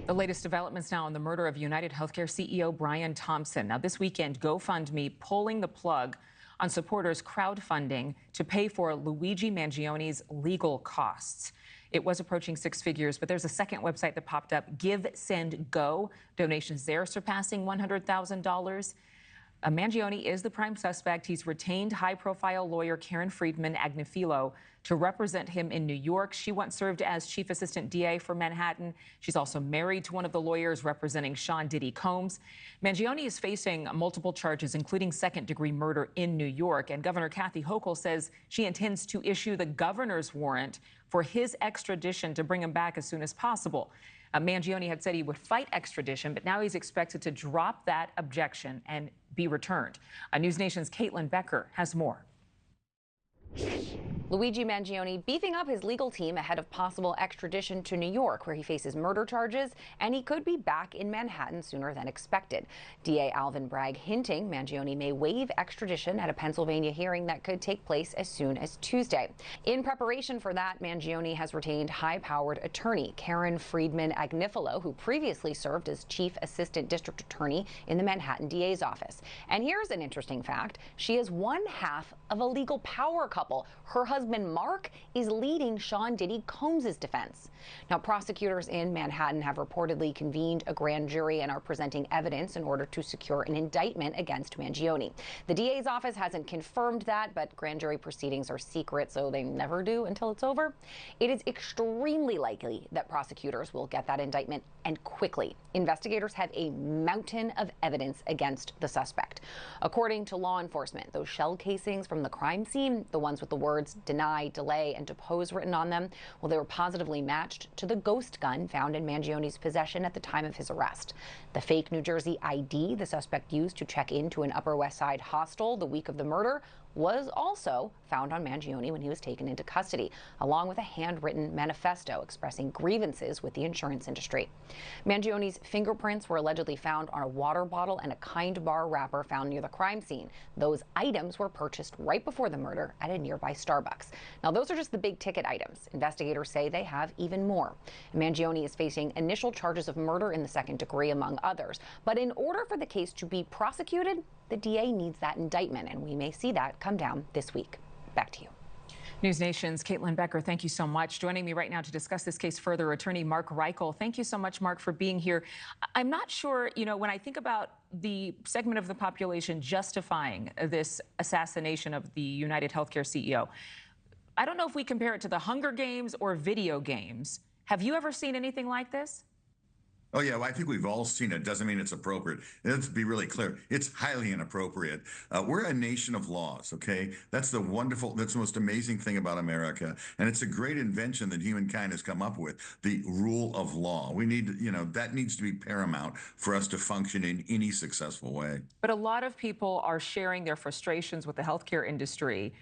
The latest developments now on the murder of UnitedHealthcare CEO Brian Thompson. Now, this weekend, GoFundMe pulling the plug on supporters crowdfunding to pay for Luigi Mangione's legal costs. It was approaching six figures, but there's a second website that popped up, Give, Send, Go. Donations there surpassing $100,000. Mangione is the prime suspect. He's retained high-profile lawyer Karen Friedman Agnifilo to represent him in New York. She once served as chief assistant DA for Manhattan. She's also married to one of the lawyers representing Sean Diddy Combs. Mangione is facing multiple charges, including second-degree murder in New York. And Governor Kathy Hochul says she intends to issue the governor's warrant for his extradition to bring him back as soon as possible. Mangione had said he would fight extradition, but now he's expected to drop that objection and be returned. NewsNation's Caitlin Becker has more. Luigi Mangione beefing up his legal team ahead of possible extradition to New York, where he faces murder charges, and he could be back in Manhattan sooner than expected. DA Alvin Bragg hinting Mangione may waive extradition at a Pennsylvania hearing that could take place as soon as Tuesday. In preparation for that, Mangione has retained high-powered attorney Karen Friedman Agnifilo, who previously served as chief assistant district attorney in the Manhattan DA's office. And here's an interesting fact. She is one half of a legal power couple. Her husband, Mark, is leading Sean Diddy Combs' defense. Now, prosecutors in Manhattan have reportedly convened a grand jury and are presenting evidence in order to secure an indictment against Mangione. The DA's office hasn't confirmed that, but grand jury proceedings are secret, so they never do until it's over. It is extremely likely that prosecutors will get that indictment, and quickly. Investigators have a mountain of evidence against the suspect. According to law enforcement, those shell casings from the crime scene, the ones with the words deny, delay, and depose written on them, well, they were positively matched to the ghost gun found in Mangione's possession at the time of his arrest. The fake New Jersey ID the suspect used to check into an Upper West Side hostel the week of the murder was also found on Mangione when he was taken into custody, along with a handwritten manifesto expressing grievances with the insurance industry. Mangione's fingerprints were allegedly found on a water bottle and a Kind Bar wrapper found near the crime scene. Those items were purchased right before the murder at a nearby Starbucks. Now, those are just the big ticket items. Investigators say they have even more. Mangione is facing initial charges of murder in the second degree, among others. But in order for the case to be prosecuted, the DA needs that indictment, and we may see that come down this week. Back to you. NewsNation's Caitlin Becker, thank you so much. Joining me right now to discuss this case further, attorney Mark Reichel. Thank you so much, Mark, for being here. I'm not sure, when I think about the segment of the population justifying this assassination of the UnitedHealthcare CEO, I don't know if we compare it to the Hunger Games or video games. Have you ever seen anything like this? Oh, yeah, well, I think we've all seen it. Doesn't mean it's appropriate. Let's be really clear. It's highly inappropriate. We're a nation of laws, okay? That's the most amazing thing about America. And it's a great invention that humankind has come up with, the rule of law. We need, that needs to be paramount for us to function in any successful way. But a lot of people are sharing their frustrations with the healthcare industry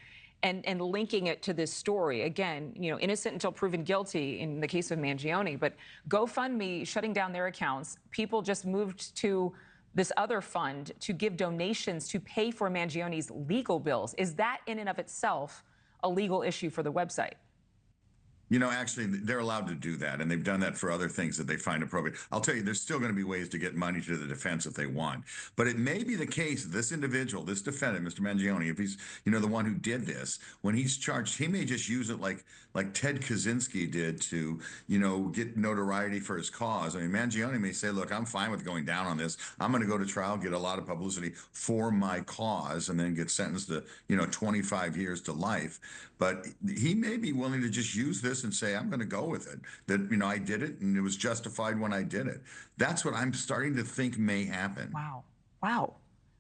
and linking it to this story. Again, innocent until proven guilty in the case of Mangione, but GoFundMe shutting down their accounts. People just moved to this other fund to give donations to pay for Mangione's legal bills. Is that in and of itself a legal issue for the website? Actually, they're allowed to do that, and they've done that for other things that they find appropriate. I'll tell you, there's still going to be ways to get money to the defense if they want. But it may be the case that this individual, this defendant, Mr. Mangione, if he's, the one who did this, when he's charged, he may just use it like Ted Kaczynski did to, get notoriety for his cause. I mean, Mangione may say, look, I'm fine with going down on this. I'm going to go to trial, get a lot of publicity for my cause, and then get sentenced to, 25 years to life. But he may be willing to just use this and say, I'm going to go with it, that, I did it and it was justified when I did it. That's what I'm starting to think may happen. Wow. Wow.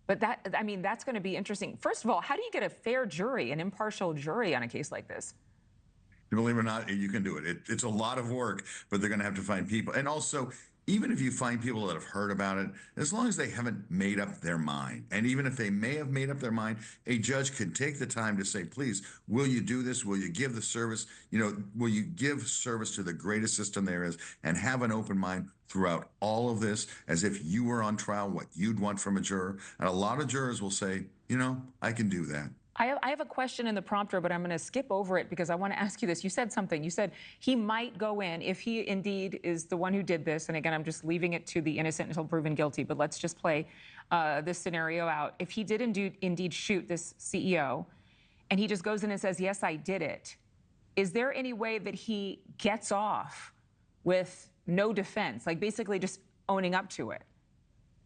But that's going to be interesting. First of all, how do you get a fair jury, an impartial jury on a case like this? Believe it or not, you can do it. It's a lot of work, but they're going to have to find people. And also, even if you find people that have heard about it, as long as they haven't made up their mind, and even if they may have made up their mind, a judge can take the time to say, please, will you do this? Will you give the service? Will you give service to the greatest system there is, and have an open mind throughout all of this, as if you were on trial, what you'd want from a juror? And a lot of jurors will say, I can do that. I have a question in the prompter, but I'm going to skip over it because I want to ask you this. You said something. You said he might go in if he indeed is the one who did this. And again, I'm just leaving it to the innocent until proven guilty. But let's just play this scenario out. If he did indeed shoot this CEO and he just goes in and says, yes, I did it, is there any way that he gets off with no defense, like basically just owning up to it?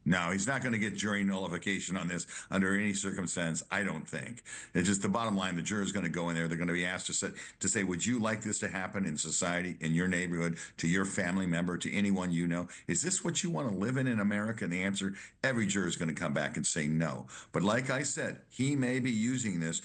No, he's not going to get jury nullification on this under any circumstance, I don't think. It's just the bottom line, the juror's going to go in there. They're going to be asked to say, would you like this to happen in society, in your neighborhood, to your family member, to anyone you know? Is this what you want to live in America? And the answer, every juror is going to come back and say no. But like I said, he may be using this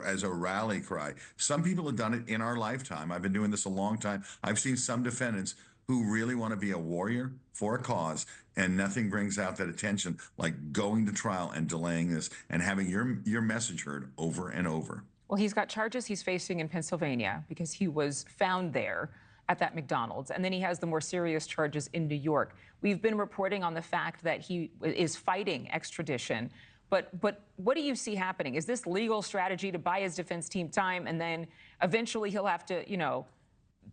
as a rally cry. Some people have done it in our lifetime. I've been doing this a long time. I've seen some defendants who really want to be a warrior for a cause, and nothing brings out that attention like going to trial and delaying this and having your message heard over and over. Well, he's got charges he's facing in Pennsylvania because he was found there at that McDonald's, and then he has the more serious charges in New York. We've been reporting on the fact that he is fighting extradition, but what do you see happening? Is this legal strategy to buy his defense team time, and then eventually he'll have to,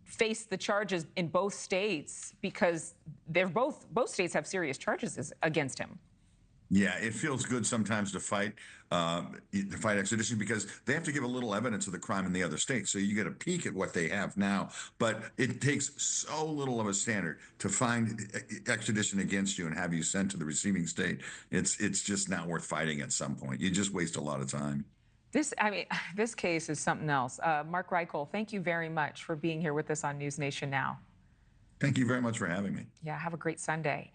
face the charges in both states because they're both states have serious charges against him? Yeah, it feels good sometimes to fight extradition because they have to give a little evidence of the crime in the other state. So you get a peek at what they have now, but it takes so little of a standard to find extradition against you and have you sent to the receiving state. It's just not worth fighting at some point. You just waste a lot of time. This case is something else. Mark Reichel, thank you very much for being here with us on NewsNation Now. Thank you very much for having me. Yeah, have a great Sunday.